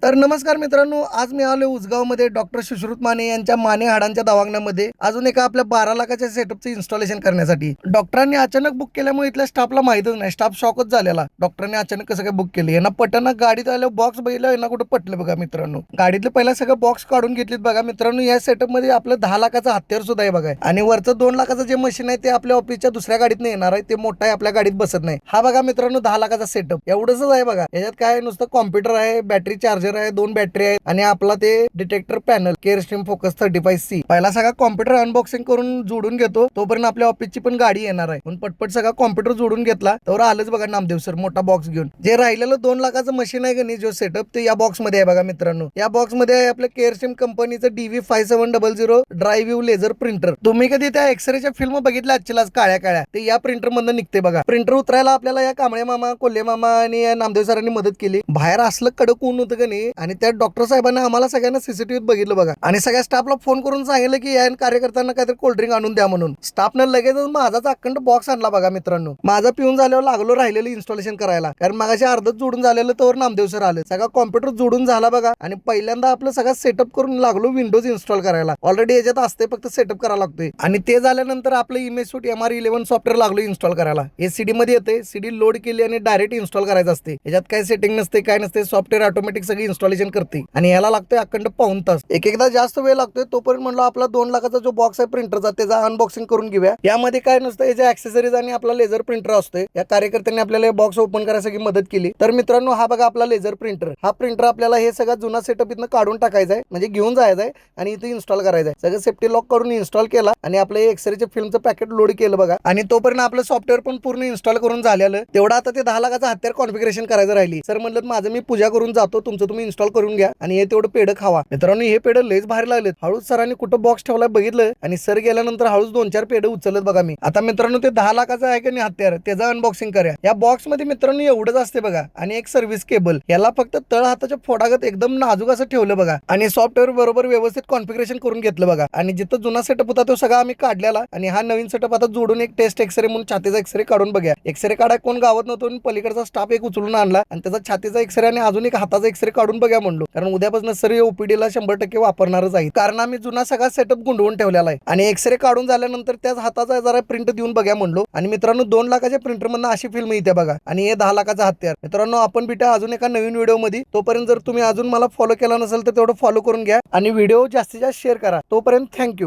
तर नमस्कार मित्रांनो, आज मी आलो उसगावमध्ये डॉक्टर सुश्रुत माने यांच्या माने हाडांच्या दवाखान्यामध्ये अजून एका आपल्या 12 लाखाच्या सेटअपचं इन्स्टॉलेशन करण्यासाठी. डॉक्टरांनी अचानक बुक केल्यामुळे इथल्या स्टाफला माहितच नाही. स्टाफ शॉकच झालेला. डॉक्टरांनी अचानक कसं काय बुक केले. यांना पटना गाडीत आलं बॉक्स बघितलं यांना कुठं पटलं बघा मित्रांनो. गाडीतले पहिला सगळं बॉक्स काढून घेतलीत बघा मित्रांनो. या सेटअपमध्ये आपलं 10 लाखाचं हत्यार सुद्धा आहे बघा आणि वरचं 2 लाखाचं जे मशीन आहे ते आपल्या ऑफिसच्या दुसऱ्या गाडीत येणार आहे. ते मोठा आहे आपल्या गाडीत बसत नाही. हा बघा मित्रांनो 10 लाखाचा सेटअप एवढंच आहे बघा. याच्यात काय नुसतं कॉम्प्युटर आहे, बॅटरी चार्जर आहे, 2 बॅटरी आहे आणि आपला ते detector panel care stream focus 35C. पहिला सगळा कॉम्प्युटर अनबॉक्सिंग करून जोडून घेतो. तोपर्यंत आपल्या ऑफिसची पण गाडी येणार आहे. पण पटपट सगळा कॉम्प्युटर जोडून घेतला तर आलंच बघा नामदेव सर मोठा बॉक्स घेऊन. जे राहिलेलं 2 लाखाचं मशीन आहे का नाही जो सेटअप ते या बॉक्स मध्ये आहे बघा मित्रांनो. या बॉक्स मध्ये आहे आपल्या केअर स्ट्रीम कंपनीचं DV5700 ड्राईव्ह लेझर प्रिंटर. तुम्ही कधी त्या एक्सरेच्या फिल्म बघितल्या आजच्यालाच काळ्या काळ्या ते या प्रिंटर मधून निघते बघा. प्रिंटर उतरायला आपल्याला या कांबळे मामा, कोल्हे मामा आणि नामदेव सरांनी मदत केली. बाहेर असलं कडक ऊन होतं का नाही आणि त्या डॉक्टर साहेबांना आम्हाला सगळ्यांना सीसीटीव्हीत बघितलं बघा आणि सगळ्या स्टाफला फोन करून सांगितलं की या कार्यकर्त्यांना काहीतरी कोल्ड्रिंक आणून द्या म्हणून. स्टाफनं लगेचच माझाच अखंड बॉक्स आणला बघा मित्रांनो. माझा पिऊन झाल्यावर लागलो राहिलेलं इन्स्टॉलेशन करायला कारण मगाशी अर्धच जोडून झालेलं तर नामदेव सर आले. सगळा कॉम्प्युटर जोडून झाला बघा आणि पहिल्यांदा आपलं सगळं सेटअप करून लागलो विंडोज इन्स्टॉल करायला. ऑलरेडी याच्यात असते फक्त सेटअप करायला लागतोय आणि ते झाल्यानंतर आपलं इमेज सूट MR11 सॉफ्टवेअर लागलो इन्स्टॉल करायला. हे CD मध्ये येते. CD लोड केली आणि डायरेक्ट इन्स्टॉल करायचं असते. याच्यात काय सेटिंग नसते काय नसते. सॉफ्टवेअर ऑटोमॅटिक सगळी इन्स्टॉलेशन करते आणि याला लागतोय अखंड पाऊण तास. एकदा जास्त वेळ लागतोय. तोपर्यंत म्हणलो आपला 2 लाखाचा जो बॉक्स आहे प्रिंटरचा त्याचा अनबॉक्सिंग करून घेऊया. यामध्ये काय नसतं याचे ऍक्सेसरीज आणि आपला लेझर प्रिंटर असतोय. या कार्यकर्त्यांनी आपल्याला बॉक्स ओपन करायसाठी मदत केली. तर मित्रांनो हा बघा आपला लेझर प्रिंटर. हा प्रिंटर आपल्याला हे सगळं जुना सेटअप इथनं काढून टाकायचा आहे म्हणजे घेऊन जायचं आहे आणि इथे इन्स्टॉल करायचं आहे. सगळं सेफ्टी लॉक करून इन्स्टॉल केला आणि आपलं एक्सरेच्या फिल्मचं पॅकेट लोड केलं बघा आणि तोपर्यंत आपलं सॉफ्टवेअर पण पूर्ण इन्स्टॉल करून झालेलं. तेवढा आता ते 10 लाखाचा हत्यार कॉन्फिगरेशन करायचं राहिली. सर म्हणलं माझं मी पूजा करून जातो, तुमचं तुम्ही इन्स्टॉल करून घ्या आणि हे तेवढं पेढं खावा. मित्रांनो हे पेढं लयच भारी लागलेत. हळूच सरांनी कुठं बॉक्स ठेवलाय बघितलं आणि सर गेल्यानंतर हळूच 2-4 पेढं उचलत बघा मी. आता मित्रांनो ते 10 लाखाचं आहे का नाही हत्यार त्याचं अनबॉक्सिंग करूया. या बॉक्स मध्ये मित्रांनो एवढंच असते बघा आणि एक सर्व्हिस केबल. याला फक्त तळ हाताच्या फोडागत एकदम नाजूक असं ठेवलं बघा आणि सॉफ्टवेअर बरोबर व्यवस्थित कॉन्फिगरेशन करून घेतलं बघा आणि जिथं जुना सेटअप होता तो सगळा आम्ही काढलेला आणि हा नवीन सेटअप आता जोडून एक टेस्ट एक्सरे म्हणून छातीचा एक्सरे काढून बघा. एक्सरे काढाय कोण गावात नव्हतो आणि पलीकडचा स्टाफ एक उचलून आणला आणि त्याचा छातीचा एक्सरे आणि अजून एक हाताचा एक्सरे काढून बघा म्हणलो कारण उद्यापासून सर OPD ला 100% वापरणारच आहे कारण आम्ही जुना सगळा सेटअप गुंडवून ठेवलेला आहे आणि एक्सरे काढून झाल्यानंतर त्याच हाताचा जरा प्रिंट देऊन बघा म्हणलो आणि मित्रांनो 2 लाखाच्या प्रिंटर मधून अशी फिल्म येते बघा आणि हे 10 लाखाचा हत्यार. मित्रांनो आपण भेटा अजून एका नवीन व्हिडिओ मध्ये. तोपर्यंत जर तुम्ही अजून मला फॉलो केला नसेल तर तेवढं फॉलो करून घ्या आणि व्हिडिओ जास्तीत जास्त शेअर करा. तोपर्यंत थँक्यू.